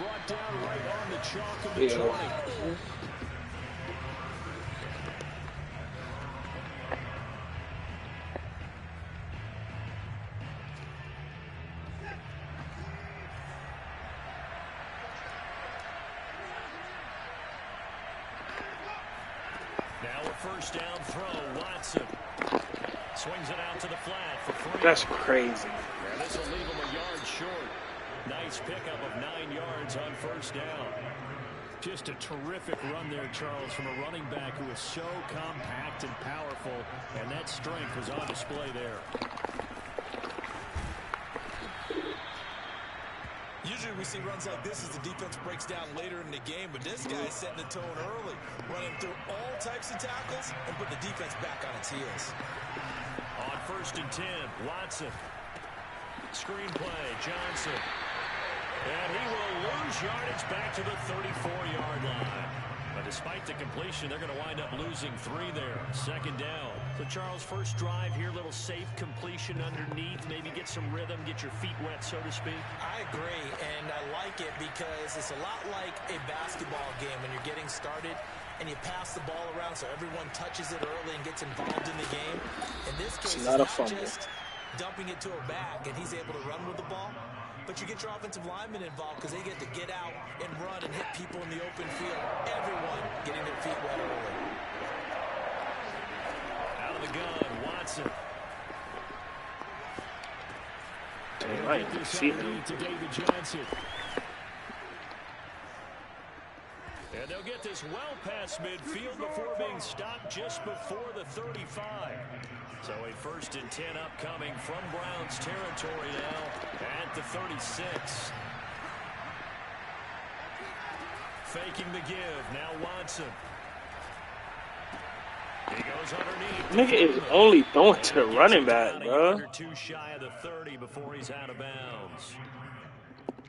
brought down right on the chalk of the Yeah. 20. Now a first down throw. Watson swings it out to the flat for Freeman. That's crazy. And this will leave him a yard short. Nice pickup of 9 yards on first down. Just a terrific run there, Charles, from a running back who is so compact and powerful, and that strength was on display there. Usually we see runs like this as the defense breaks down later in the game, but this guy is setting the tone early, running through all types of tackles and put the defense back on its heels. On 1st and 10, Watson. Screenplay, Johnson. And he will lose yardage back to the 34-yard line. But despite the completion, they're going to wind up losing 3 there. 2nd down. So, Charles, first drive here, little safe completion underneath. Maybe get some rhythm, get your feet wet, so to speak. I agree, and I like it because it's a lot like a basketball game when you're getting started and you pass the ball around so everyone touches it early and gets involved in the game. In this case, it's not a fumble. fumble. Just dumping it to a back and he's able to run with the ball. But you get your offensive linemen involved because they get to get out and run and hit people in the open field. Everyone getting their feet wet early. Out of the gun, Watson. Damn, I didn't see him. To David Johnson. And they'll get this well past midfield before being stopped just before the 35. So a 1st and 10 upcoming from Browns territory now at the 36. Faking the give. Now Watson. He goes underneath. Nigga is only throwing to the running back, bro. Or 2 shy of the 30 before he's out of bounds.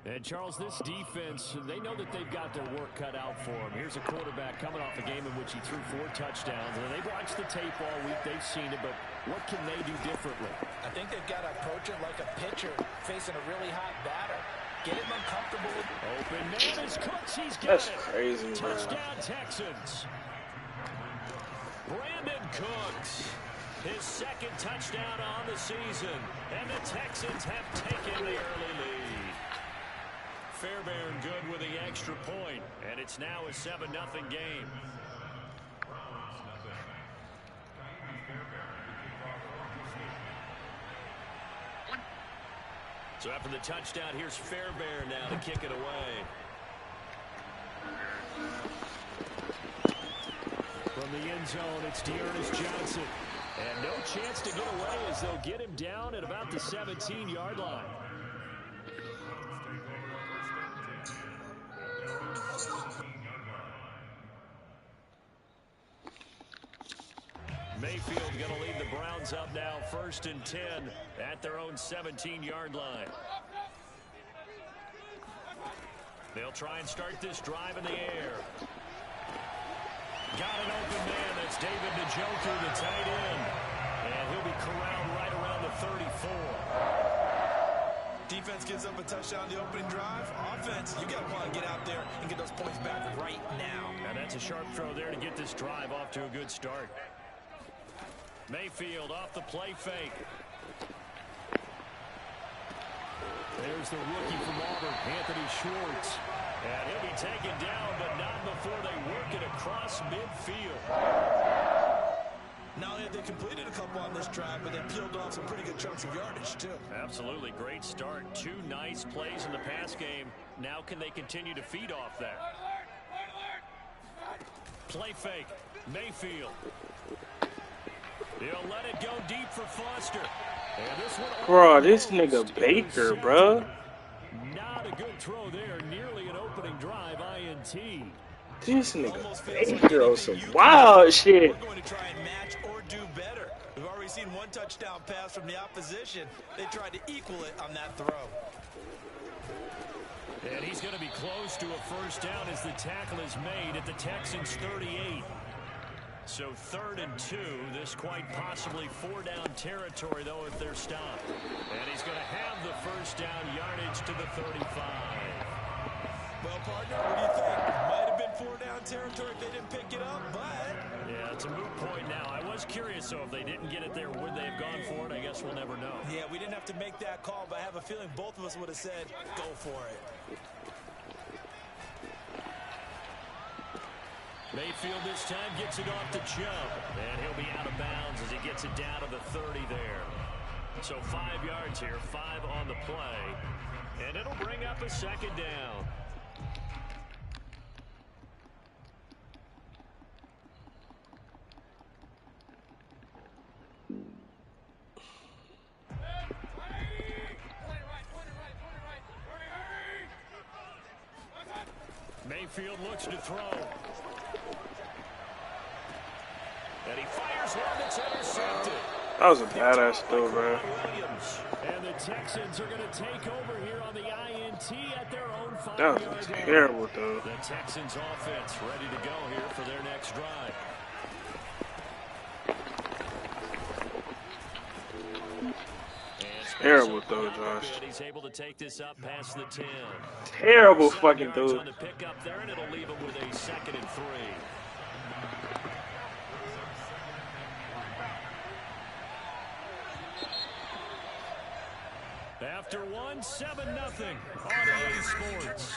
And, Charles, this defense, they know that they've got their work cut out for them. Here's a quarterback coming off a game in which he threw 4 touchdowns. And they've watched the tape all week. They've seen it, but what can they do differently? I think they've got to approach it like a pitcher facing a really hot batter. Get him uncomfortable. Open man is Cooks. He's got That's it. crazy, bro. Touchdown, Texans. Brandon Cooks. His 2nd touchdown on the season. And the Texans have taken the early lead. Fairbairn good with the extra point, and it's now a 7-0 game. So after the touchdown, here's Fairbairn now to kick it away. From the end zone, it's Dearness Johnson. And no chance to get away as they'll get him down at about the 17-yard line. Mayfield going to lead the Browns up now 1st and 10 at their own 17-yard line. They'll try and start this drive in the air. Got an open man. That's David Njoku, the tight end. And he'll be corralled right around the 34. Defense gives up a touchdown the opening drive. Offense, you got to want to get out there and get those points back right now. And that's a sharp throw there to get this drive off to a good start. Mayfield off the play fake. There's the rookie from Auburn, Anthony Schwartz. And he'll be taken down, but not before they work it across midfield. Not only have they completed a couple on this drive, but they peeled off some pretty good chunks of yardage, too. Absolutely. Great start. 2 nice plays in the pass game. Now can they continue to feed off that? Play fake. Mayfield. He'll let it go deep for Foster. And this one, Bro, this nigga Baker, bro. Not a good throw there. Nearly an opening drive. INT. This nigga Baker on some wild shit. We're going to try and match or do better. We've already seen 1 touchdown pass from the opposition. They tried to equal it on that throw. And he's going to be close to a first down as the tackle is made at the Texans' 38. So 3rd and 2. This quite possibly 4-down territory, though, if they're stopped. And he's going to have the first down yardage to the 35. Well, partner, what do you think? Might have been 4-down territory if they didn't pick it up, but... Yeah, it's a moot point now. I was curious, so if they didn't get it there, would they have gone for it? I guess we'll never know. Yeah, we didn't have to make that call, but I have a feeling both of us would have said, go for it. Mayfield this time gets it off the jump, and he'll be out of bounds as he gets it down to the 30 there. So 5 yards here, 5 on the play, and it'll bring up a second down. Mayfield looks to throw. And he fires one that's intercepted. That was a badass throw, bro. And the Texans are going to take over here on the INT at their own 5-yard That was line. terrible, though. The Texans offense ready to go here for their next drive. Terrible throw, Josh. He's able to take this up past the 10. Terrible fucking throw. On the pick up there, and it'll leave him with a 2nd and 3. After one, 7-0 on EA Sports.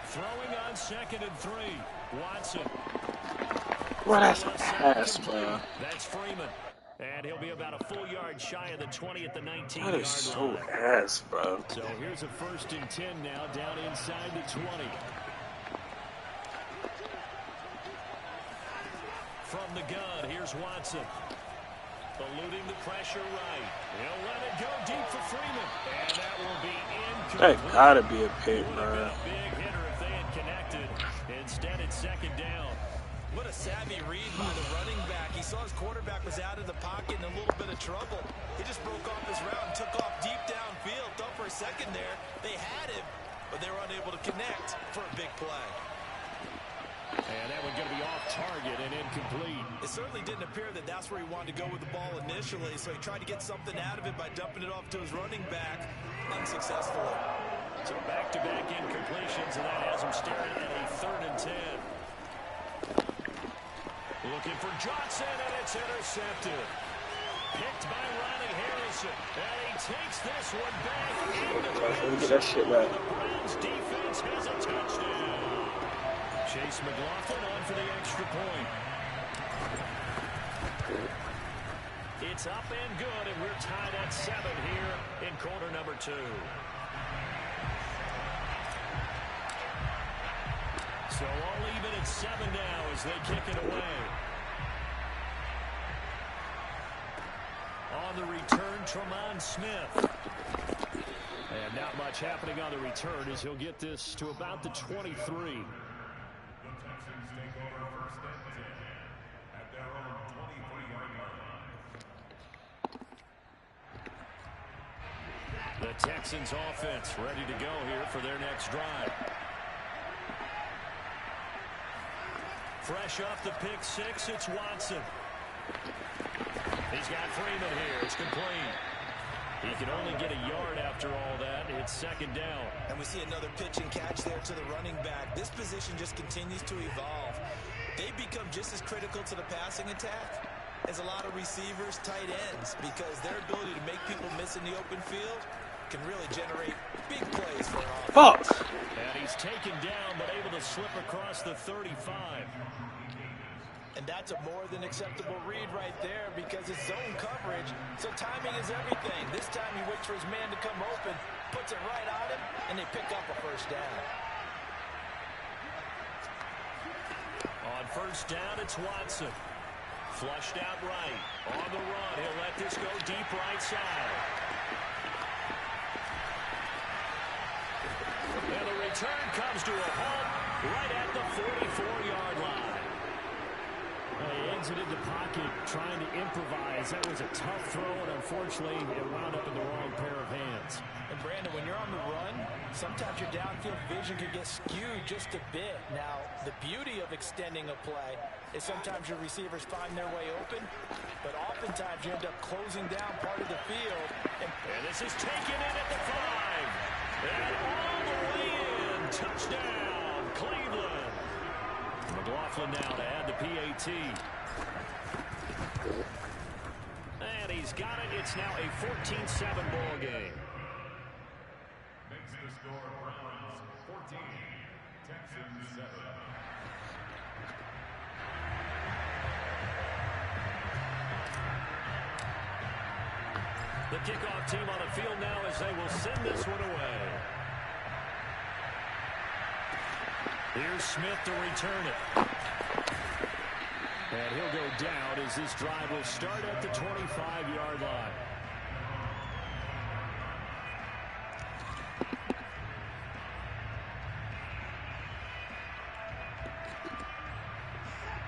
Throwing on 2nd and 3. Watson. Well, that's a pass, bro. That's Freeman. And he'll be about a full yard shy of the 20 at the 19-yard line. That is so ass, bro. So here's a 1st and 10 now, down inside the 20. From the gun, here's Watson. Eluding the pressure right. He'll let it go deep for Freeman. And that will be incomplete. That gotta be a pick, bro. A big hitter if they had connected. Instead, it's 2nd down. What a savvy read by the running back. He saw his quarterback was out of the pocket in a little bit of trouble. He just broke off his route and took off deep downfield. Thought for a second there they had him, but they were unable to connect for a big play. And that one going to be off target and incomplete. It certainly didn't appear that that's where he wanted to go with the ball initially, so he tried to get something out of it by dumping it off to his running back unsuccessfully. So back-to-back incompletions, and that has him staring at a 3rd and 10. Looking for Johnson, and it's intercepted. Picked by Ronnie Harrison, and he takes this one back. Let me get that shit back. The Browns defense has a touchdown. Chase McLaughlin on for the extra point. It's up and good, and we're tied at 7 here in quarter number 2. So all even at 7 now as they kick it away. On the return, Tremont Smith. And not much happening on the return as he'll get this to about the 23. The Texans offense ready to go here for their next drive. Fresh off the pick 6, it's Watson. He's got Freeman here. It's complete. He can only get a yard after all that. It's 2nd down. And we see another pitch and catch there to the running back. This position just continues to evolve. They become just as critical to the passing attack as a lot of receivers, tight ends, because their ability to make people miss in the open field can really generate big plays for an offense. Fuck. And he's taken down, but able to slip across the 35. And that's a more than acceptable read right there because it's zone coverage, so timing is everything. This time he waits for his man to come open, puts it right on him, and they pick up a 1st down. On 1st down, it's Watson. Flushed out right. On the run, he'll let this go deep right side. And the return comes to a halt right at the 44-yard line. he exited the pocket trying to improvise. That was a tough throw, and unfortunately, it wound up in the wrong pair of hands. And Brandon, when you're on the run, sometimes your downfield vision can get skewed just a bit. Now, the beauty of extending a play is sometimes your receivers find their way open, but oftentimes you end up closing down part of the field. And this is taken in at the 5. And all the way in. Touchdown, Cleveland. McLaughlin now to add the PAT. And he's got it. It's now a 14-7 ball game. Makes the score Browns 14, Texans 7. The kickoff team on the field now as they will send this one away. Here's Smith to return it. And he'll go down as this drive will start at the 25-yard line.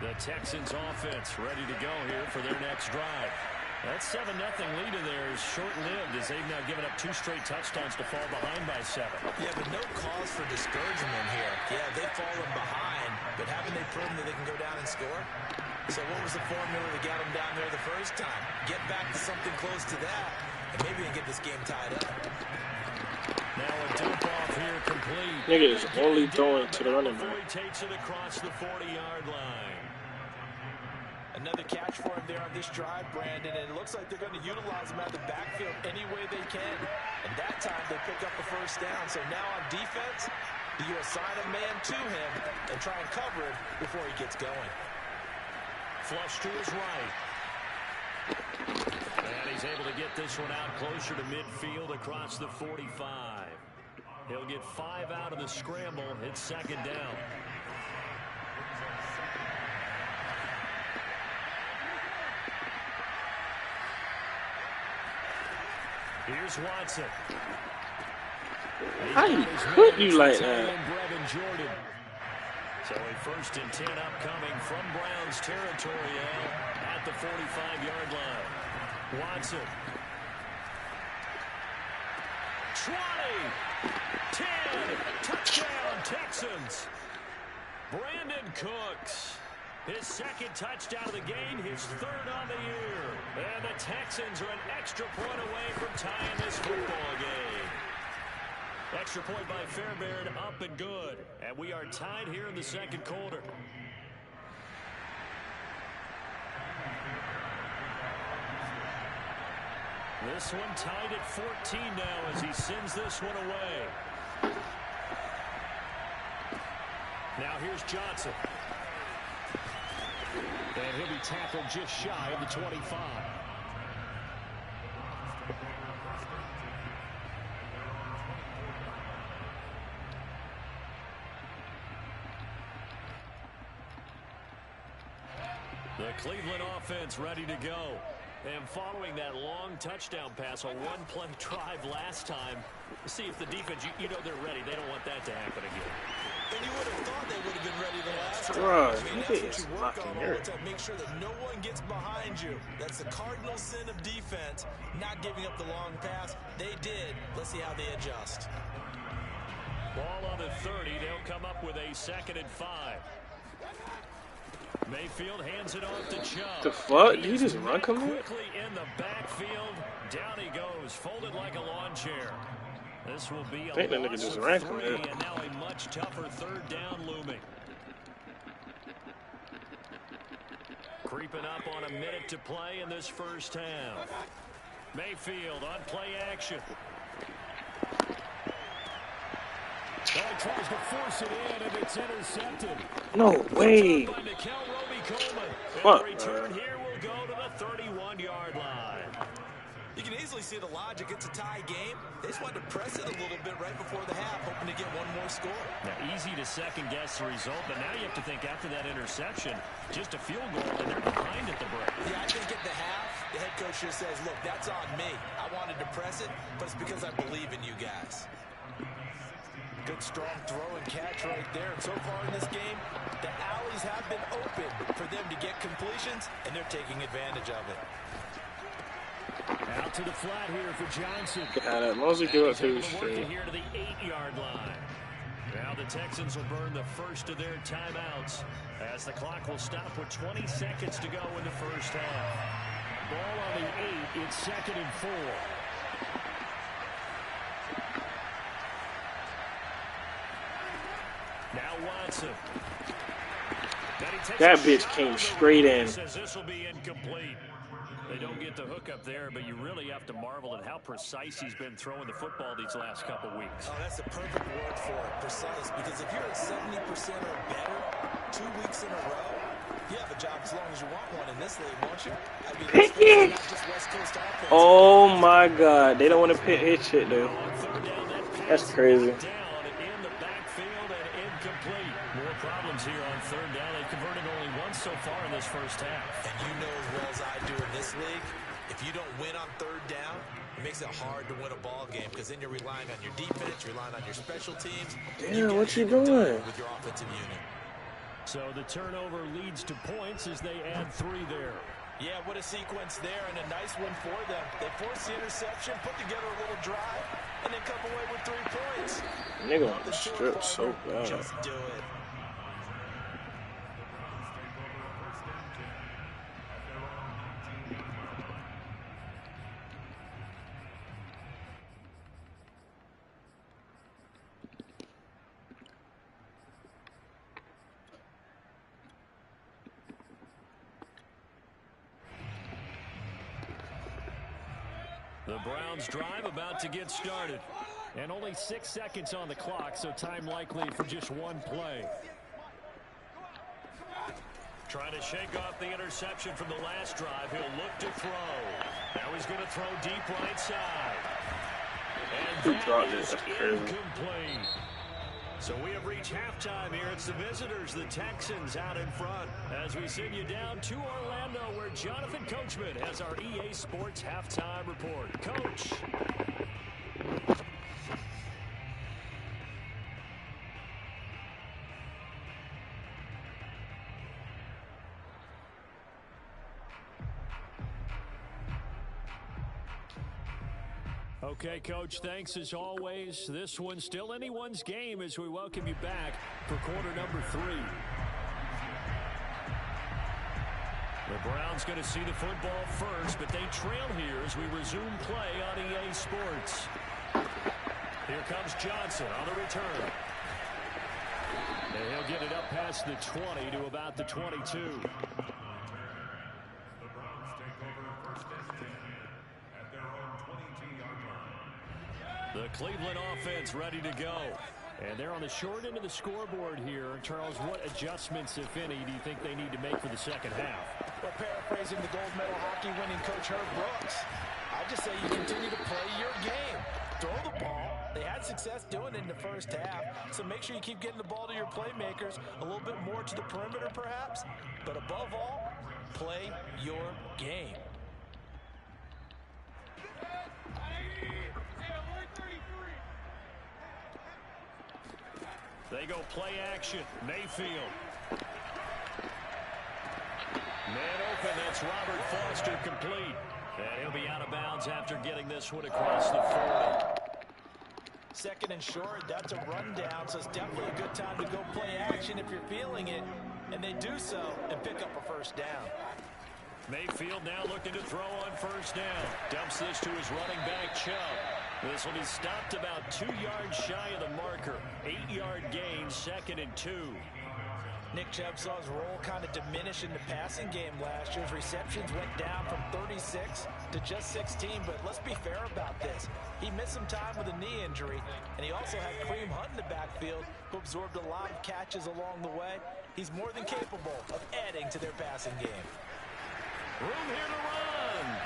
The Texans offense ready to go here for their next drive. That 7-0 lead of theirs short-lived as they've now given up 2 straight touchdowns to fall behind by 7. Yeah, but no cause for discouragement here. Yeah, they've fallen behind, but haven't they proven that they can go down and score? So what was the formula that got them down there the first time? Get back to something close to that, and maybe they can get this game tied up. Now a dump off here complete. Nigga is only throwing to the running back. Takes it across the 40-yard line. Another catch for him there on this drive, Brandon, and it looks like they're going to utilize him out of the backfield any way they can. And that time they pick up a first down. So now on defense, you assign a man to him and try and cover him before he gets going. Flush to his right. And he's able to get this one out closer to midfield across the 45. He'll get 5 out of the scramble. It's second down. Here's Watson. How you could you like that? So a 1st and 10 upcoming from Browns territory at the 45-yard line. Watson. 20. 10. Touchdown, Texans. Brandon Cooks. His 2nd touchdown of the game, his 3rd on the year. And the Texans are an extra point away from tying this football game. Extra point by Fairbairn, up and good. And we are tied here in the 2nd quarter. This one tied at 14 now as he sends this one away. Now here's Johnson. And he'll be tackled just shy of the 25. The Cleveland offense ready to go. And following that long touchdown pass, a one-play drive last time, see if the defense, you know they're ready. They don't want that to happen again. And you would have thought they would have been ready the last time. Bruh, I mean, he that's is what you work on fucking all the hurt. time. Make sure that no one gets behind you. That's the cardinal sin of defense, not giving up the long pass. They did. Let's see how they adjust. Ball on the 30. They'll come up with a 2nd and 5. Mayfield hands it off to Chubb. The fuck? Did he just run come here? Quickly in the backfield. Down he goes, folded like a lawn chair. This will be a think that nigga loss just of ran 3, from here. and now a much tougher 3rd down looming. Creeping up on a minute to play in this first half. Mayfield on play action. Oh, he tries to force it in, and it's intercepted. No way. By Nickel Roby-Coleman. Fuck, And the return man. here will go to the 31-yard line. You can easily see the logic. It's a tie game. They just wanted to press it a little bit right before the half, hoping to get one more score. Now, easy to second-guess the result, but now you have to think after that interception, just a field goal, and they're behind at the break. Yeah, I think at the half, the head coach just says, look, that's on me. I wanted to press it, but it's because I believe in you guys. Good, strong throw and catch right there. And so far in this game, the alleys have been open for them to get completions, and they're taking advantage of it. Out to the flat here for Johnson. God, as long as we do it through the Working street. here to the 8-yard line. Now the Texans will burn the first of their timeouts as the clock will stop with 20 seconds to go in the first half. Ball on the 8. It's 2nd and 4. Now Watson. That bitch came straight in. Says this will be incomplete. They don't get the hook up there, but you really have to marvel at how precise he's been throwing the football these last couple weeks. Oh, that's the perfect word for it, precise, because if you're at 70% or better 2 weeks in a row, you have a job as long as you want one in this league, won't you? I mean, Pick it! not just West Coast offense. Oh my God, they don't want to pit hit shit, dude. That's crazy. Down in the backfield and incomplete. More problems here on 3rd down. They converted only once so far in this first half. And you know as well as I do in this league, if you don't win on 3rd down, it makes it hard to win a ball game because then you're relying on your defense, you're relying on your special teams. Damn, what you doing? With your offensive unit. So the turnover leads to points as they add 3 there. Yeah, what a sequence there, and a nice one for them. They force the interception, put together a little drive, and then come away with 3 points. Nigga on the strip so bad. Just do it. The Browns drive about to get started. And only 6 seconds on the clock, so time likely for just one play. Trying to shake off the interception from the last drive. He'll look to throw. Now he's going to throw deep right side. And that is incomplete. So we have reached halftime here. It's the visitors, the Texans, out in front. As we send you down to Orlando, where Jonathan Coachman has our EA Sports halftime report. Coach. Okay, Coach, thanks as always. This one's still anyone's game as we welcome you back for quarter number 3. The Browns going to see the football first, but they trail here as we resume play on EA Sports. Here comes Johnson on the return. And he'll get it up past the 20 to about the 22. The Cleveland offense ready to go. And they're on the short end of the scoreboard here. Charles, what adjustments, if any, do you think they need to make for the second half? Well, paraphrasing the gold medal hockey winning coach Herb Brooks, I just say you continue to play your game. Throw the ball. They had success doing it in the first half, so make sure you keep getting the ball to your playmakers, a little bit more to the perimeter perhaps, but above all, play your game. They go play action. Mayfield. Man open. That's Robert Foster complete. And he'll be out of bounds after getting this one across the 40. 2nd and short. That's a rundown, so it's definitely a good time to go play action if you're feeling it. And they do so and pick up a first down. Mayfield now looking to throw on first down. Dumps this to his running back, Chubb. This will be stopped about 2 yards shy of the marker. 8-yard gain, 2nd and 2. Nick Chubb saw his role kind of diminish in the passing game last year. His receptions went down from 36 to just 16, but let's be fair about this. He missed some time with a knee injury, and he also had Kareem Hunt in the backfield, who absorbed a lot of catches along the way. He's more than capable of adding to their passing game. Room here to run.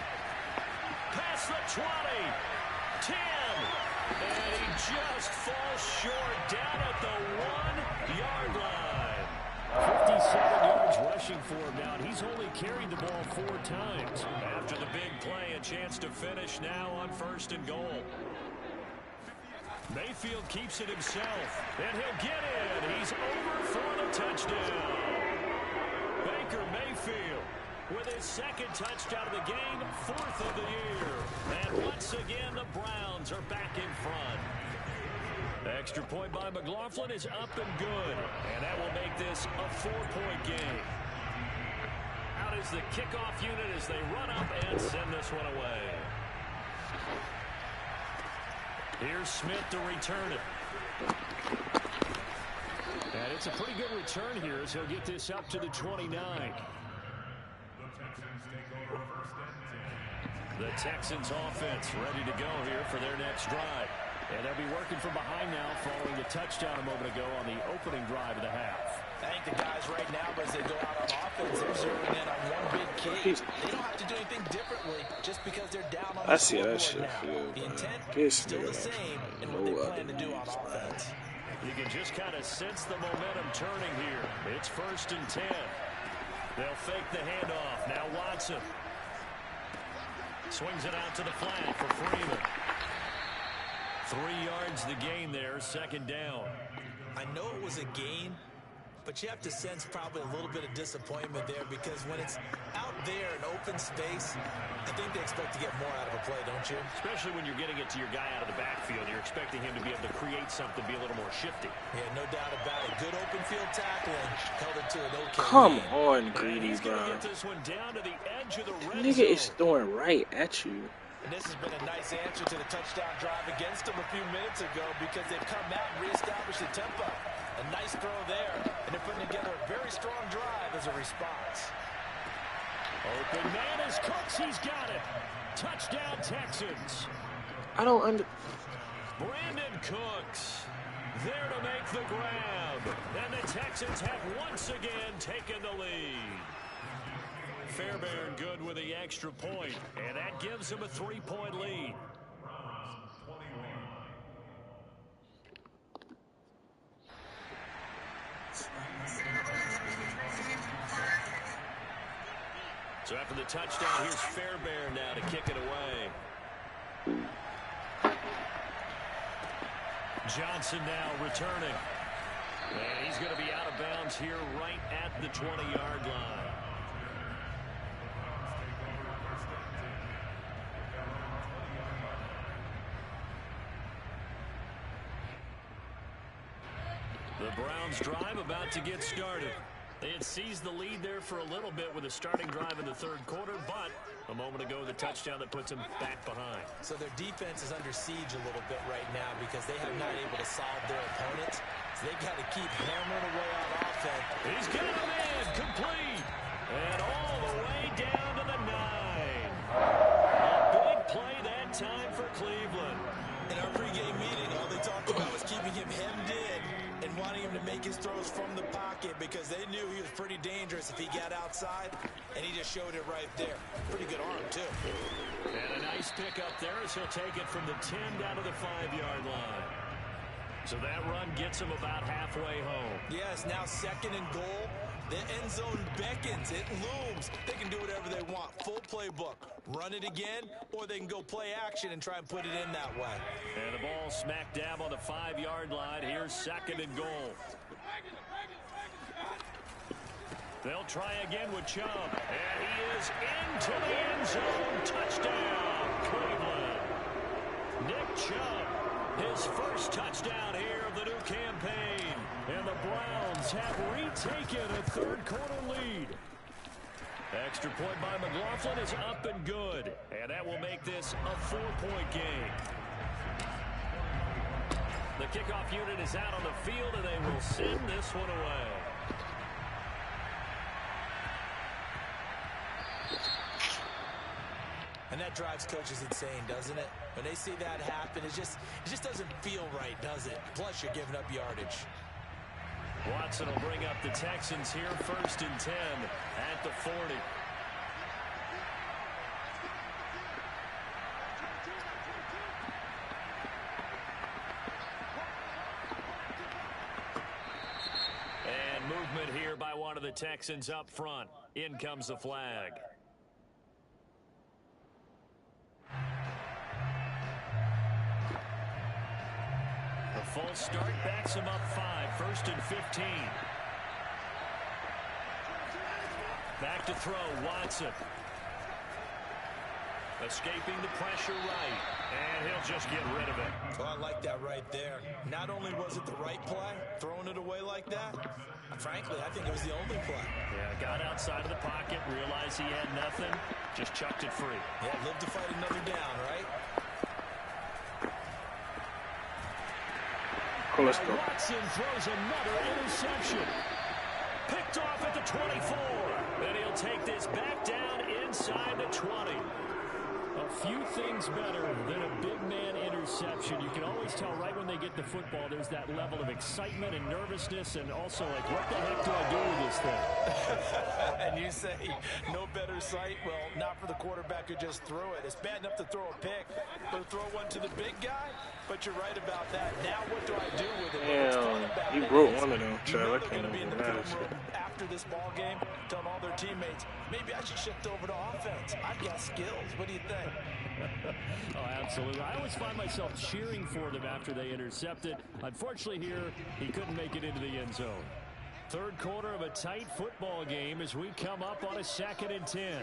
Past the 20. 10. And he just falls short down at the 1-yard line. 57 yards rushing for him now. He's only carried the ball 4 times. After the big play, a chance to finish now on 1st and goal. Mayfield keeps it himself, and he'll get in. He's over for the touchdown. Baker Mayfield with his second touchdown of the game, 4th of the year. And once again, the Browns are back in front. Extra point by McLaughlin is up and good, and that will make this a 4-point game. Out is the kickoff unit as they run up and send this one away. Here's Smith to return it. And it's a pretty good return here as he'll get this up to the 29. The Texans offense ready to go here for their next drive. And they'll be working from behind now following the touchdown a moment ago on the opening drive of the half. I think the guys right now, as they go out on offense, they're zeroing in on one big key. They don't have to do anything differently just because they're down on the scoreboard now. The intent is still the same in what they plan to do on offense. You can just kind of sense the momentum turning here. It's 1st and 10. They'll fake the handoff. Now Watson swings it out to the flat for Freeman. 3 yards the gain there, 2nd down. I know it was a gain, but you have to sense probably a little bit of disappointment there because when it's out there in open space, I think they expect to get more out of a play, don't you? Especially when you're getting it to your guy out of the backfield. You're expecting him to be able to create something, be a little more shifty. Yeah, no doubt about it. Good open field tackling. Held it to an okay Come lead. on, Greedy, bro. Get this one down to the edge of the red Nigga zone. is throwing right at you. And this has been a nice answer to the touchdown drive against them a few minutes ago because they've come out and reestablished the tempo. A nice throw there, and they're putting together a very strong drive as a response. Open man is Cooks. He's got it. Touchdown, Texans. I don't under... Brandon Cooks there to make the grab. And the Texans have once again taken the lead. Fairbairn good with the extra point, and that gives him a 3-point lead. So after the touchdown, here's Fairbairn now to kick it away. Johnson now returning. And he's going to be out of bounds here right at the 20-yard line. The Browns drive about to get started. They had seized the lead there for a little bit with a starting drive in the 3rd quarter, but a moment ago the touchdown that puts them back behind. So their defense is under siege a little bit right now because they have not able to solve their opponents. So they've got to keep hammering away on offense. He's got him in, complete, and all the way down to the 9. A big play that time for Cleveland. In our pregame meeting, all they talked about was keeping him hemmed in and wanting him to make his throws from the pocket because they knew he was pretty dangerous if he got outside, and he just showed it right there. Pretty good arm, too. And a nice pick up there as he'll take it from the 10 down to the 5-yard line. So that run gets him about halfway home. Yes, now 2nd and goal. The end zone beckons. It looms. They can do whatever they want. Full playbook. Run it again, or they can go play action and try and put it in that way. And the ball smack dab on the 5-yard line. Here's 2nd and goal. They'll try again with Chubb. And he is into the end zone. Touchdown, Cleveland. Nick Chubb, his first touchdown here of the new campaign. And the Browns have retaken a 3rd quarter lead. Extra point by McLaughlin is up and good. And that will make this a 4-point game. The kickoff unit is out on the field, and they will send this one away. And that drives coaches insane, doesn't it? When they see that happen, it just doesn't feel right, does it? Plus, you're giving up yardage. Watson will bring up the Texans here, 1st and 10 at the 40. And movement here by one of the Texans up front. In comes the flag. false start backs him up 5, 1st and 15. Back to throw, Watson. Escaping the pressure right, and he'll just get rid of it. Oh, I like that right there. Not only was it the right play, throwing it away like that, frankly, I think it was the only play. Yeah, got outside of the pocket, realized he had nothing, just chucked it free. Yeah, live to fight another down, right? Watson throws another interception. Picked off at the 24. And he'll take this back down inside the 20. A few things better than a big man interception. You can always tell right when they get the football, there's that level of excitement and nervousness, and also like, what the heck do I do with this thing? And you say, no better sight? Well, not for the quarterback who just threw it. It's bad enough to throw a pick, but to throw one to the big guy? But you're right about that. Now what do I do with it? Damn, you broke one of them, Trevor. They're going to be in the film room after this ball game, telling all their teammates, maybe I should shift over to offense. I've got skills. What do you think? Oh, absolutely. I always find myself cheering for them after they intercepted. Unfortunately here, he couldn't make it into the end zone. Third quarter of a tight football game as we come up on a 2nd and 10.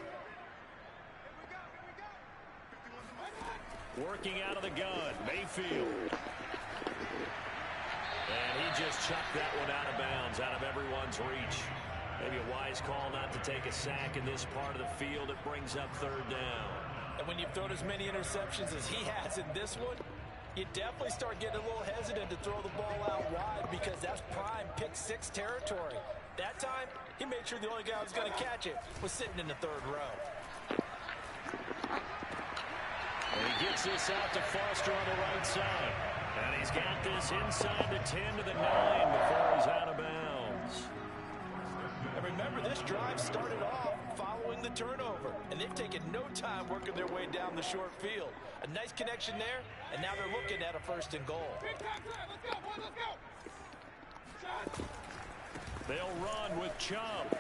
Working out of the gun, Mayfield. And he just chucked that one out of bounds, out of everyone's reach. Maybe a wise call not to take a sack in this part of the field. It brings up 3rd down. And when you've thrown as many interceptions as he has in this one, you definitely start getting a little hesitant to throw the ball out wide because that's prime pick 6 territory. That time, he made sure the only guy who was going to catch it was sitting in the 3rd row. And he gets this out to Foster on the right side. And he's got this inside the 10 to the 9 before he's out of bounds. And remember, this drive started off following the turnover. And they've taken no time working their way down the short field. A nice connection there, and now they're looking at a 1st and goal. They'll run with Chubb.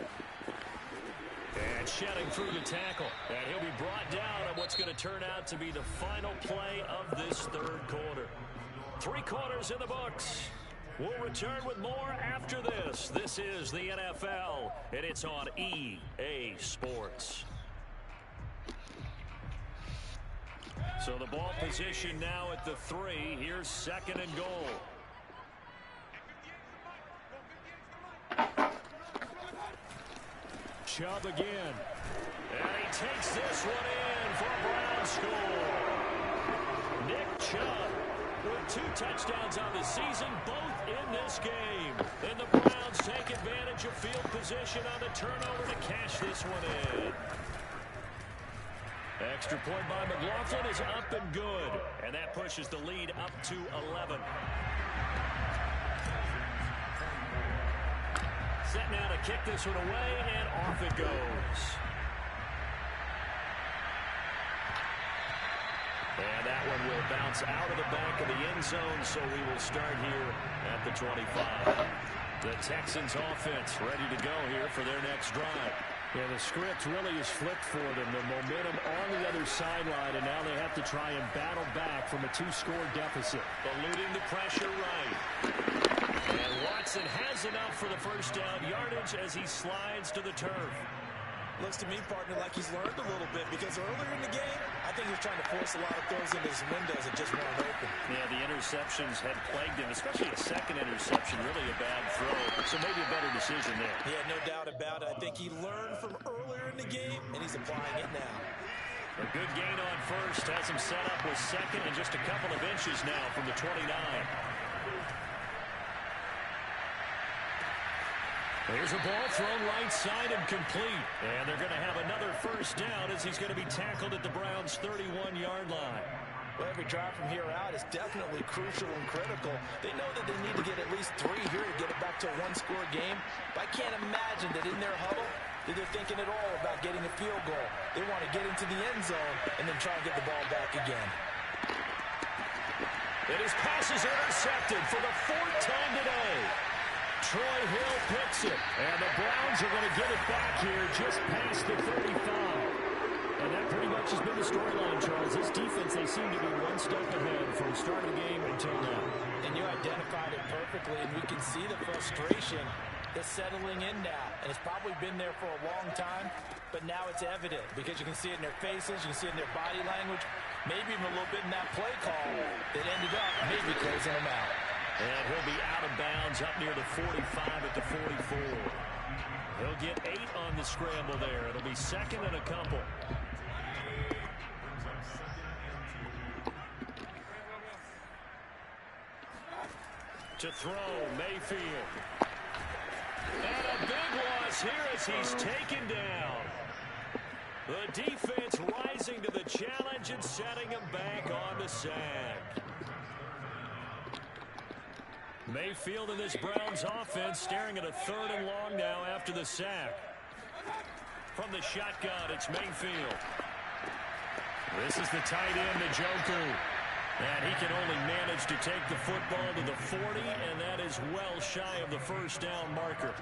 And shedding through the tackle. And he'll be brought down on what's going to turn out to be the final play of this 3rd quarter. 3 quarters in the books. We'll return with more after this. This is the NFL, and it's on EA Sports. So the ball position now at the 3. Here's 2nd and goal. Chubb again. And he takes this one in for a Brown score. Nick Chubb with 2 touchdowns on the season, both in this game. And the Browns take advantage of field position on the turnover to cash this one in. Extra point by McLaughlin is up and good. And that pushes the lead up to 11. Set now to kick this one away, and off it goes. And that one will bounce out of the back of the end zone, so we will start here at the 25. The Texans offense ready to go here for their next drive. Yeah, the script really is flipped for them. The momentum on the other sideline, and now they have to try and battle back from a 2-score deficit. Eluding the pressure right. And Watson has enough for the 1st down yardage as he slides to the turf. Looks to me, partner, like he's learned a little bit because earlier in the game, I think he was trying to force a lot of throws into his windows that just weren't open. Yeah, the interceptions had plagued him, especially a 2nd interception, really a bad throw. So maybe a better decision there. Yeah, no doubt about it. I think he learned from earlier in the game, and he's applying it now. A good gain on 1st has him set up with 2nd and just a couple of inches now from the 29. Here's a ball thrown right side and complete. And they're going to have another 1st down as he's going to be tackled at the Browns' 31-yard line. Well, every drive from here out is definitely crucial and critical. They know that they need to get at least 3 here to get it back to a 1-score game. But I can't imagine that in their huddle that they're thinking at all about getting a field goal. They want to get into the end zone and then try and get the ball back again. And his pass is intercepted for the 4th time today. Troy Hill picks it, and the Browns are going to get it back here just past the 35. And that pretty much has been the storyline, Charles. This defense, they seem to be one step ahead from the start of the game until now. And you identified it perfectly, and we can see the frustration that's settling in now. And it's probably been there for a long time, but now it's evident because you can see it in their faces, you can see it in their body language, maybe even a little bit in that play call that ended up maybe closing them out. And he'll be out of bounds up near the 45 at the 44. He'll get 8 on the scramble there. It'll be second and a couple. To throw, Mayfield. And a big loss here as he's taken down. The defense rising to the challenge and setting him back on the sack. Mayfield and this Browns offense staring at a 3rd and long now after the sack. From the shotgun, it's Mayfield. This is the tight end, Njoku. And he can only manage to take the football to the 40, and that is well shy of the first down marker.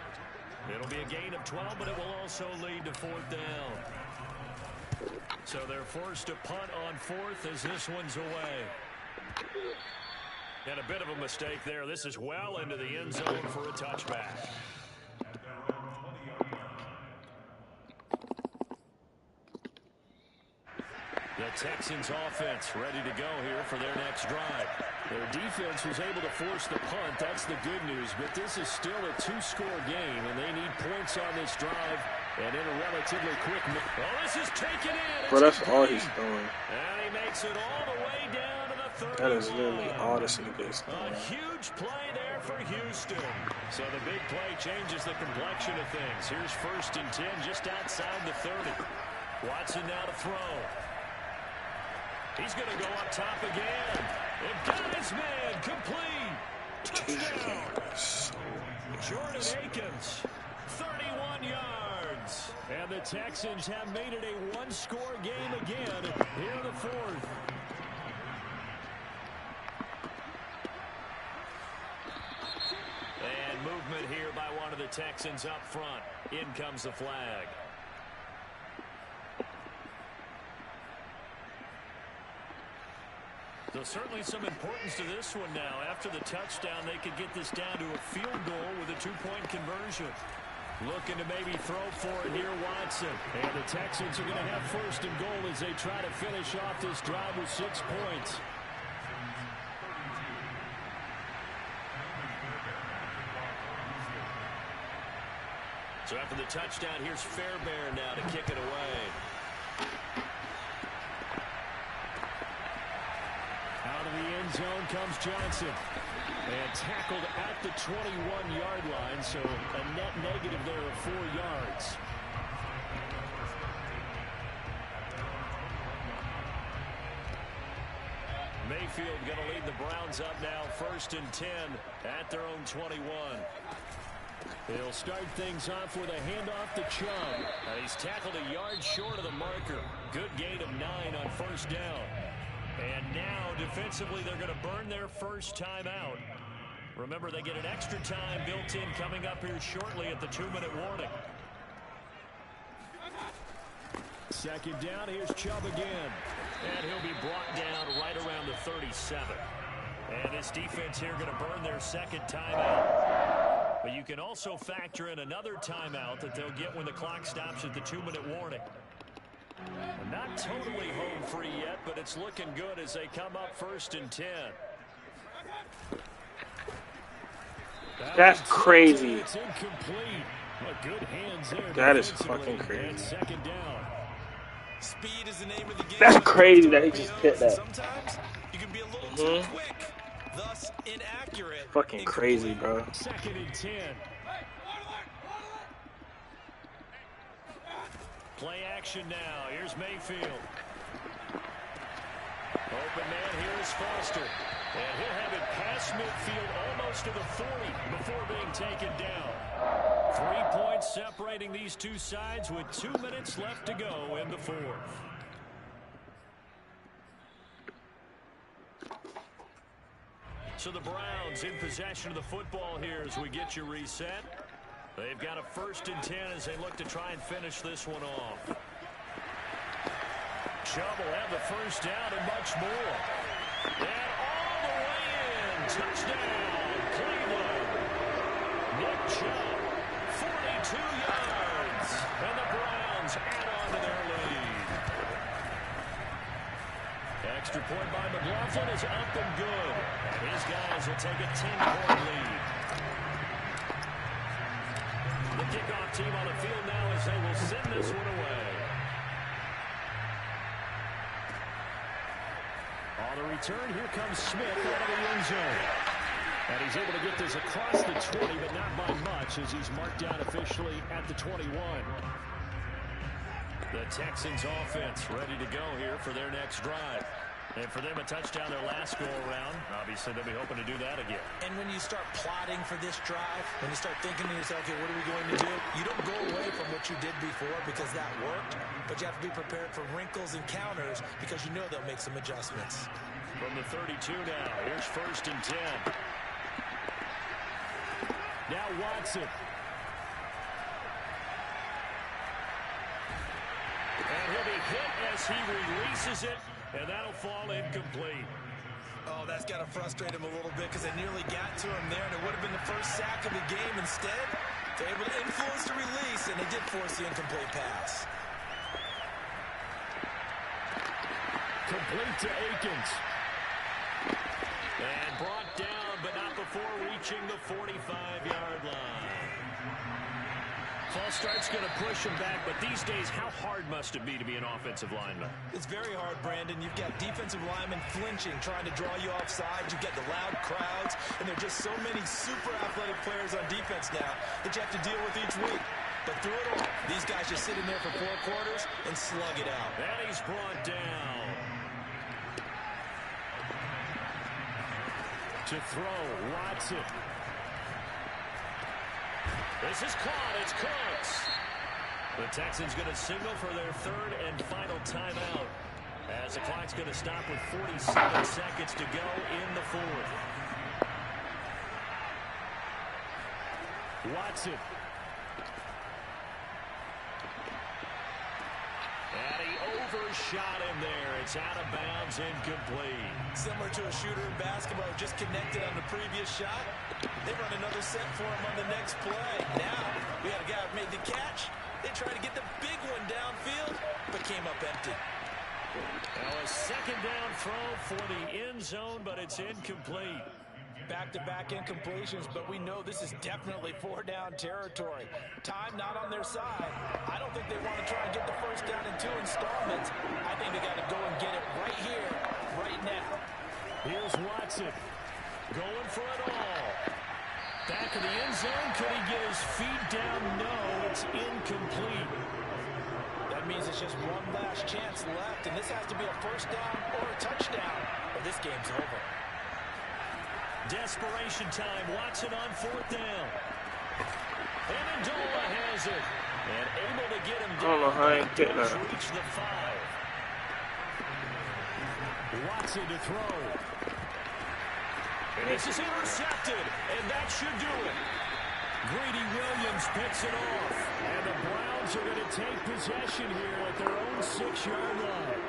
It'll be a gain of 12, but it will also lead to 4th down. So they're forced to punt on 4th as this one's away. And a bit of a mistake there. This is well into the end zone for a touchback. The Texans offense ready to go here for their next drive. Their defense was able to force the punt. That's the good news. But this is still a 2-score game, and they need points on this drive and in a relatively quick. Oh, this is taken in. Bro, that's all he's doing. And he makes it all the way down to the 30. That is literally all this nigga is doing. A huge play there for Houston. So the big play changes the complexion of things. Here's 1st and 10 just outside the 30. Watson now to throw. He's going to go up top again. And got his man complete. Touchdown. Jordan Akins, 31 yards. And the Texans have made it a 1-score game again here in the 4th. And movement here by one of the Texans up front. In comes the flag. So certainly some importance to this one now. After the touchdown, they could get this down to a field goal with a 2-point conversion. Looking to maybe throw for it here, Watson. And the Texans are going to have 1st and goal as they try to finish off this drive with 6 points. So after the touchdown, here's Fairbairn now to kick it away. Out of the end zone comes Johnson. And tackled at the 21-yard line, so a net negative there of 4 yards. Mayfield going to lead the Browns up now, 1st and 10 at their own 21. He'll start things off with a handoff to Chubb. He's tackled a yard short of the marker. Good gain of 9 on 1st down. And now, defensively, they're going to burn their first timeout. Remember, they get an extra time built in coming up here shortly at the 2-minute warning. 2nd down, here's Chubb again. And he'll be brought down right around the 37. And this defense here going to burn their 2nd timeout. But you can also factor in another timeout that they'll get when the clock stops at the 2-minute warning. Not totally home free yet, but it's looking good as they come up 1st and 10. That's crazy. It's incomplete. But good hands there. That is fucking crazy. And 2nd down. Speed is the name of the game. That's crazy that he just hit that. Sometimes you can be a little too quick, thus inaccurate. Fucking crazy, bro. 2nd and 10. Play action now. Here's Mayfield. Open man here is Foster. And he'll have it past midfield almost to the 40 before being taken down. 3 points separating these two sides with 2 minutes left to go in the 4th. So the Browns in possession of the football here as we get you reset. They've got a 1st and 10 as they look to try and finish this one off. Chubb will have the 1st down and much more. And all the way in. Touchdown. Nick Chubb, 42 yards. And the Browns add on to their lead. Extra point by McLaughlin is up and good. And his guys will take a 10-point lead. The kickoff team on the field now as they will send this one away. On the return, here comes Smith out of the end zone. And he's able to get this across the 20, but not by much as he's marked down officially at the 21. The Texans offense ready to go here for their next drive. And for them, a touchdown their last go-around. Obviously, they'll be hoping to do that again. And when you start plotting for this drive, when you start thinking to yourself, okay, what are we going to do? You don't go away from what you did before because that worked, but you have to be prepared for wrinkles and counters because you know they'll make some adjustments. From the 32 now, here's 1st and 10. Now Watson. And he'll be hit as he releases it, and that'll fall incomplete. Oh, that's got to frustrate him a little bit because they nearly got to him there, and it would have been the first sack of the game. Instead, they're able to influence the release, and they did force the incomplete pass. Complete to Akins. And brought down, but not before reaching the 45-yard line. False start's going to push him back, but these days, how hard must it be to be an offensive lineman? It's very hard, Brandon. You've got defensive linemen flinching, trying to draw you off sides. You've got the loud crowds, and there are just so many super athletic players on defense now that you have to deal with each week. But through it all, these guys just sit in there for 4 quarters and slug it out. And he's brought down. To throw, Watson. This is caught. It's Cooks. The Texans going to signal for their 3rd and final timeout as the clock's going to stop with 47 seconds to go in the 4th. Watson. And he overshot him there. It's out of bounds, incomplete. Similar to a shooter in basketball, just connected on the previous shot. They run another set for him on the next play. Now, we had a guy who made the catch. They tried to get the big one downfield, but came up empty. Now a 2nd down throw for the end zone, but it's incomplete. Back-to-back incompletions, but we know this is definitely 4-down territory. Time not on their side. I don't think they want to try and get the 1st down in 2 installments. I think they got to go and get it right here, right now. Here's Watson going for it all. Back in the end zone. Could he get his feet down? No, it's incomplete. That means it's just one last chance left, and this has to be a 1st down or a touchdown, or this game's over. Desperation time. Watson on 4th down. Amendola has it. And able to get him down. I don't know how I ain't getting that. Reach the 5. Watson to throw. And this is intercepted. And that should do it. Greedy Williams picks it off. And the Browns are going to take possession here at their own 6-yard line.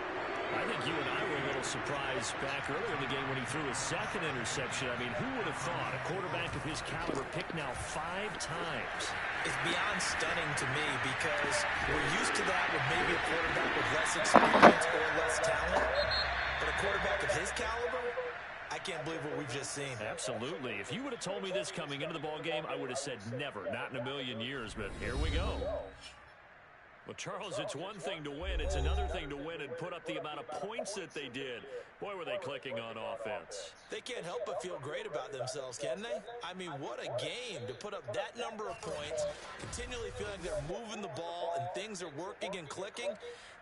I think you and I were a little surprised back earlier in the game when he threw his 2nd interception. I mean, who would have thought a quarterback of his caliber picked now 5 times? It's beyond stunning to me because we're used to that with maybe a quarterback with less experience or less talent. But a quarterback of his caliber, I can't believe what we've just seen. Absolutely. If you would have told me this coming into the ballgame, I would have said never, not in a million years. But here we go. Well, Charles, it's one thing to win. It's another thing to win and put up the amount of points that they did. Boy, were they clicking on offense. They can't help but feel great about themselves, can they? I mean, what a game to put up that number of points, continually feeling they're moving the ball and things are working and clicking.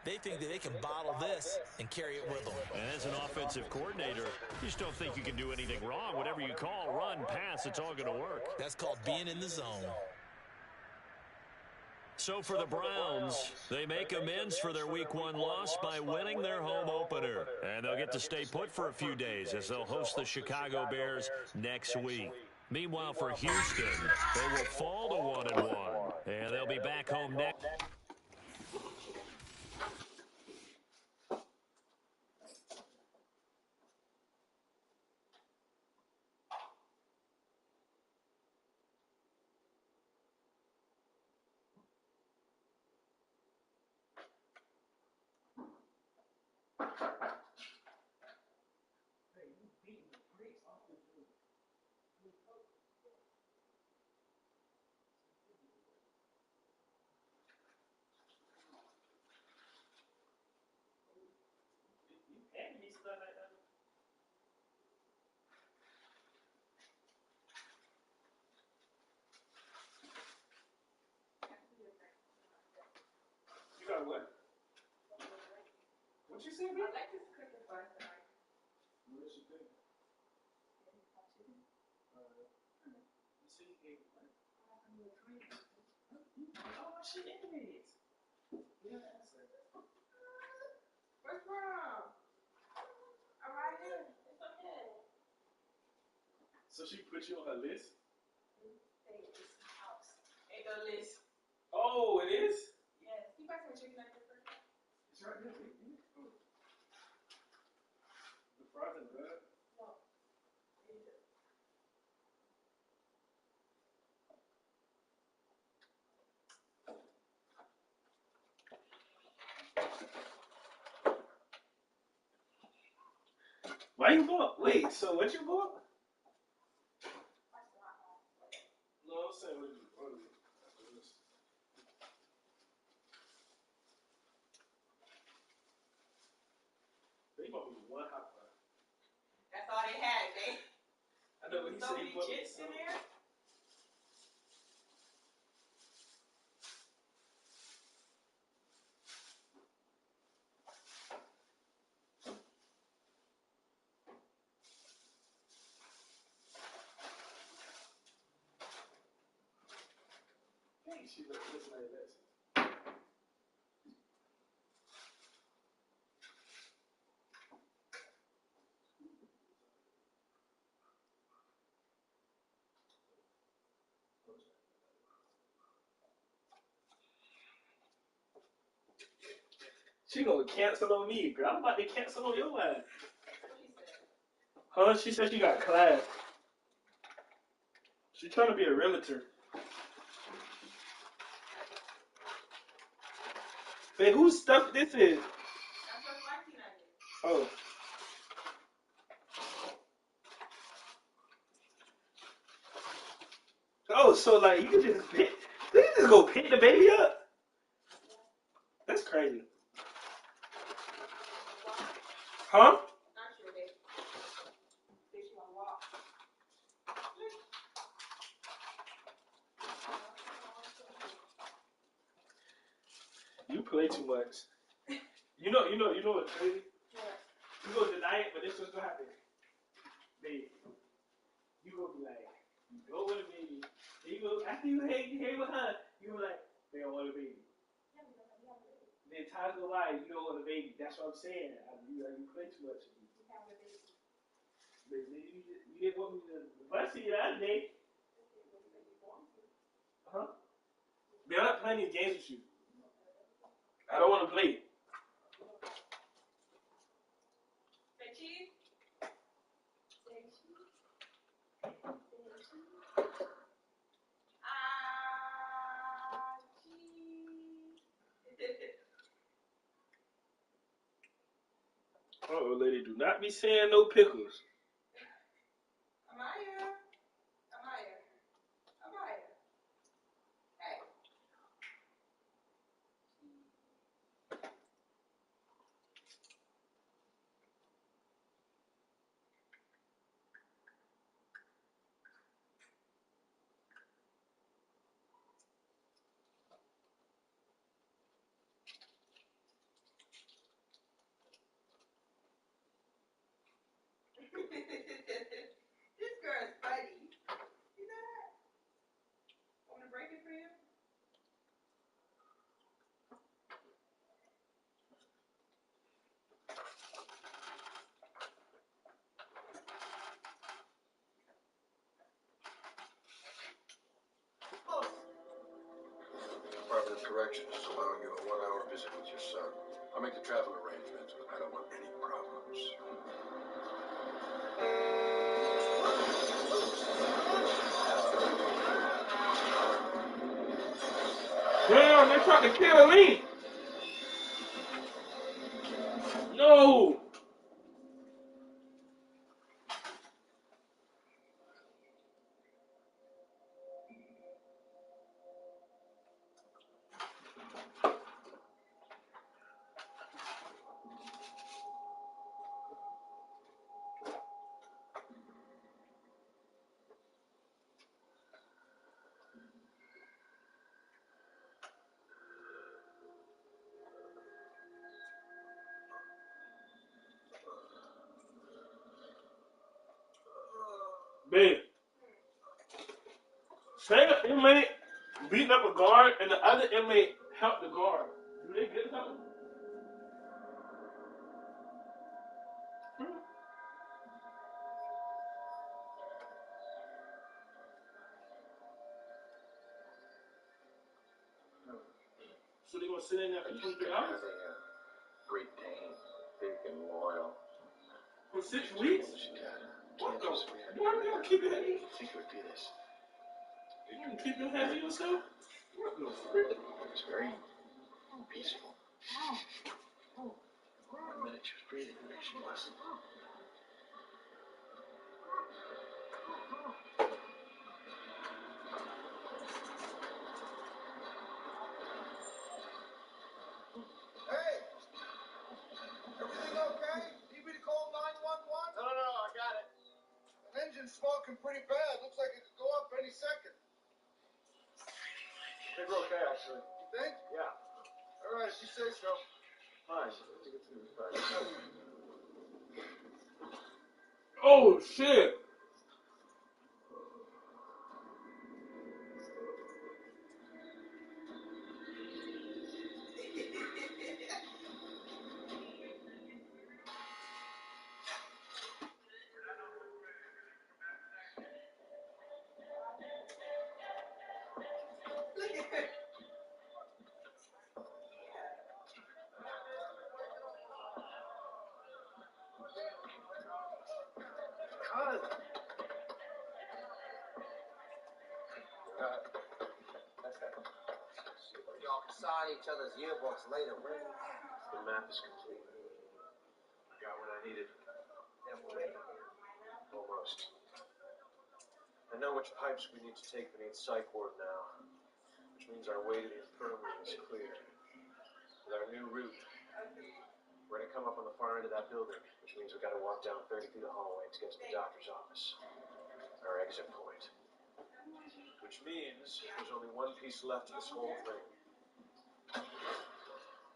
They think that they can bottle this and carry it with them. And as an offensive coordinator, you just don't think you can do anything wrong. Whatever you call, run, pass, it's all going to work. That's called being in the zone. So for the Browns, they make amends for their Week 1 loss by winning their home opener. And they'll get to stay put for a few days as they'll host the Chicago Bears next week. Meanwhile, for Houston, they will fall to 1-1. And they'll be back home next. You got what? What you say, man? I like this cooking fun tonight. What is she doing? You see, oh, she is. Yeah, that's it. What's wrong? I'm right here. It's okay. So she put you on her list? Hey, it's the house. Ain't no list. Oh, it is? Yes. You buy some chicken like this first? It's right there. Oh. The frozen bread? No. Here you go. Why you bought? Wait, so what you bought? No, I'm saying what you ordered. They bought me one hot pot. That's all they had, babe. I know what he So said. many He bought me chips in some. there. Hey, she looks like that. She gonna cancel on me, girl. I'm about to cancel on your ass. Huh? She said she got class. She trying to be a realtor. Hey, whose stuff this is? That's what my teen I did. Oh. Oh, so like you can just pick, you can just go pick the baby up. That's crazy. Huh? Not sure, babe. Think she wanna walk? You play too much. You know what's crazy? What? You go deny it, but this what's gonna happen. Babe, you gonna be like, you go with a baby. Then you go after you hang with her, you go like, they don't want a baby. Then time go by, you don't want a baby. That's what I'm saying. You play too much. Baby, you didn't want me to bust you the other day. Huh? Man, I'm not playing these games with you. I don't want to play. Say cheese? Say cheese? Cheese. Uh-oh, lady, do not be saying no pickles. Amaya. Hey. This girl is funny. You know that? Want me to break it for you? Department of Corrections is allowing you a 1-hour visit with your son. I'll make the travel arrangements, but I don't want any problems. Damn, they're trying to kill me. No. No! Babe, say an inmate beating up a guard and the other inmate helped the guard. Do they get something? So they gonna sit in there for 23 hours? Great Dane, big and loyal. For 6 weeks? What the? Why are you gonna keep it heavy? I think it would be this. You gonna keep it heavy yourself? What the frick? It's very peaceful. One minute she was breathing, the next she wasn't. Hey! Everything okay? Need me to call 911? No, I got it. The engine's smoking pretty bad. Looks like it could go up any second. I think we're okay, actually. You think? Yeah. All right, if you say so. Fine. I think it's gonna be fine. Oh shit! Look at her. Y'all can sign each other's yearbooks later. The map is complete. I got what I needed. Almost. I know which pipes we need to take beneath Psych Ward now, which means our way to the infirmary is clear. With our new route, we're gonna come up on the far end of that building, which means we gotta walk down 30 feet of hallway to get to the doctor's office. Our exit point. Which means there's only one piece left to this whole thing. The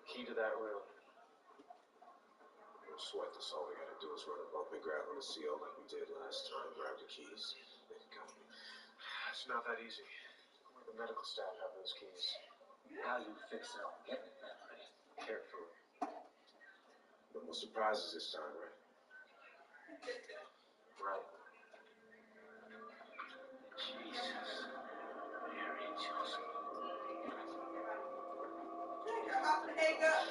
key to that room. No sweat this. All we gotta do is run a bump and grab on the seal like we did last time. Grab the keys. They can come. It's not that easy. Only the medical staff have those keys. How you fix it? Get it that way. Carefully. No more surprises this time, right? Right. Jesus. Mary Joseph. I'm about to hang up.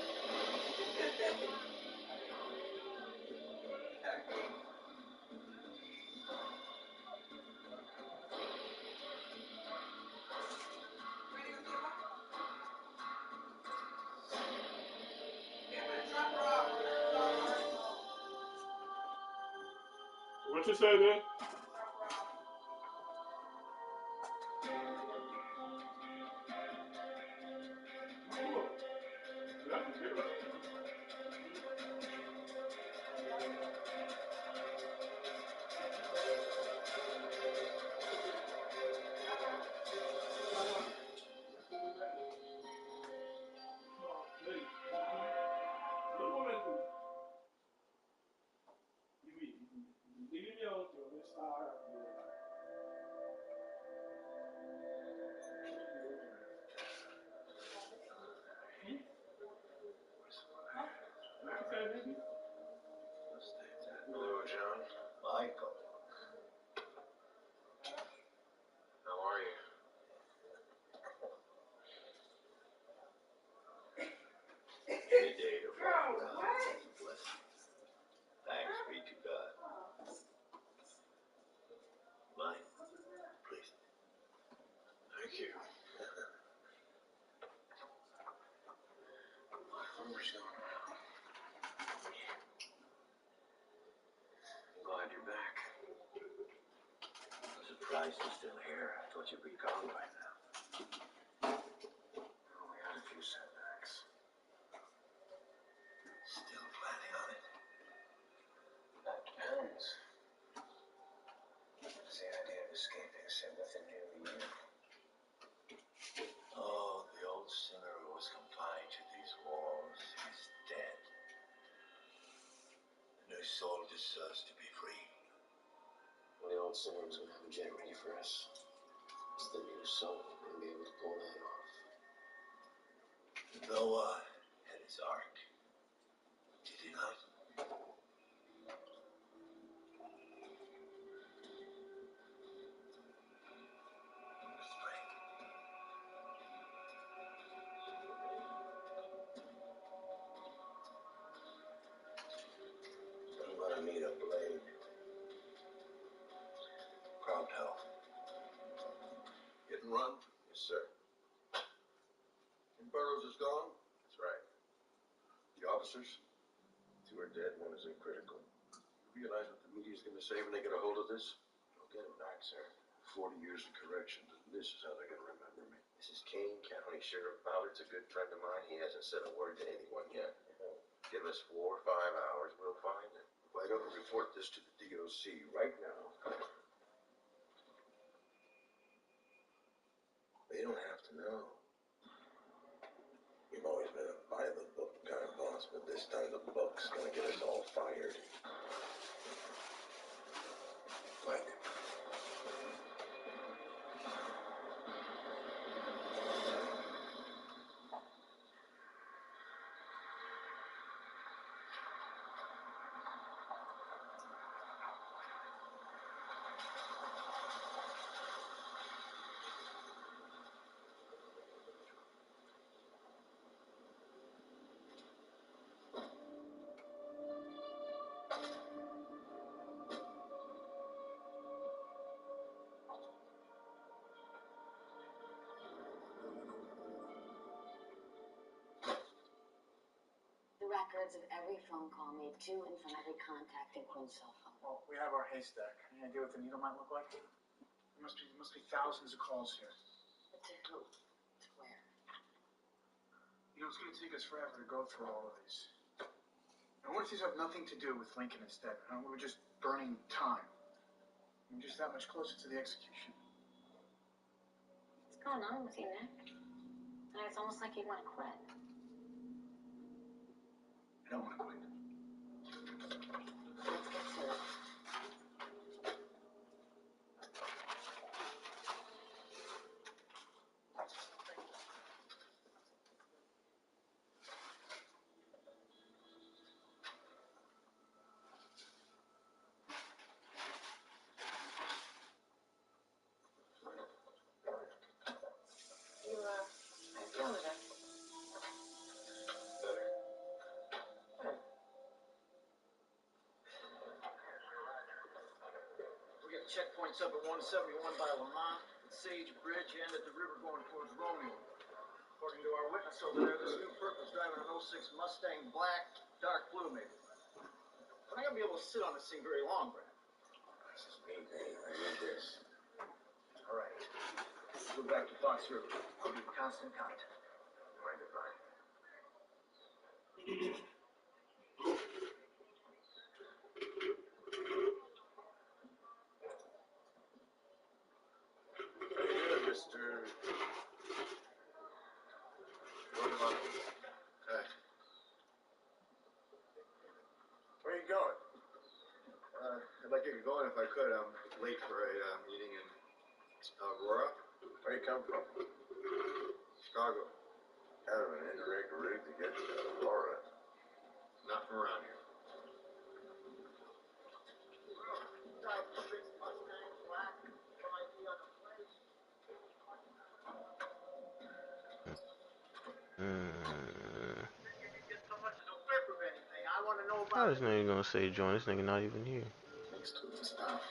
What you say there? Hello, John. Michael. How are you? Any day to Bro, walk around what? is a blessing. Thanks be to God. Mine, please. Thank you. Rumors going around. surprised you're still here. I thought you'd be gone by now. We had a few setbacks. Still planning on it? That depends. What's the idea of escaping sin with the new year? Oh, the old sinner who was confined to these walls is dead. The new soul deserves to be free. Well, the old sinner was going to have a jet ready for us. It's the new soul going to be able to pull that off. Noah had his ark. Did he not? I'm gonna need a blade. Crowd help. Hit and run? Yes, sir. And Burroughs is gone? That's right. The officers? 2 are dead, 1 is in critical. You realize what the media's going to say when they get a hold of this? They'll get him back, sir. 40 years of corrections, and this is how they're going to remember me. This is Kane County Sheriff Ballard's a good friend of mine. He hasn't said a word to anyone yet. Give us 4 or 5 hours, we'll find him. If I don't report this to the DOC right now, They don't have to know. You've always been a by-the-book kind of boss, but this time the book's gonna get us all fired. Find him. Records of every phone call made to and from every contact in Quinn's cell phone. Well, we have our haystack. Any idea what the needle might look like? There must be thousands of calls here. But to who? To where? You know, it's going to take us forever to go through all of these. And what if these have nothing to do with Lincoln instead? We were just burning time. We're just that much closer to the execution. What's going on with you, Nick? It's almost like you want to quit. I don't want to quit. Let's get to it. How you feeling today? Checkpoints up at 171 by Lamont, at Sage Bridge, and at the river going towards Romeo. According to our witness over there, this new perp is driving an 06 Mustang Black, dark blue maybe. I'm not going to be able to sit on this thing very long, Brad. This is me, Dave. I need this. All right. Let's go back to Fox River. I'll be in constant contact. Mind if I? Mr. Hey. Where are you going? I'd like to get going if I could. I'm late for a meeting in Aurora. Where you come from? Chicago. Kind of an indirect rig to get to Aurora. Not from around here. How this nigga gonna say join? This nigga not even here. Thanks to the stop.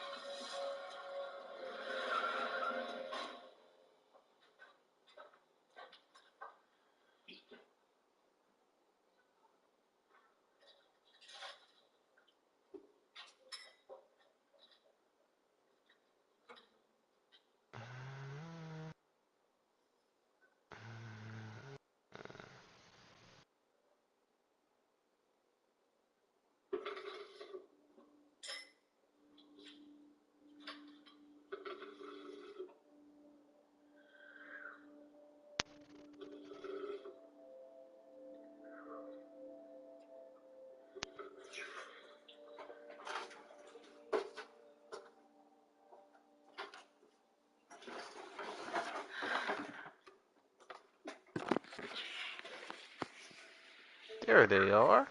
There they are.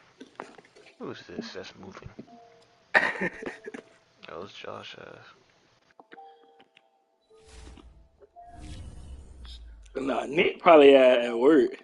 Who's this that's moving? That was Josh ass. Nah, Nick probably at work.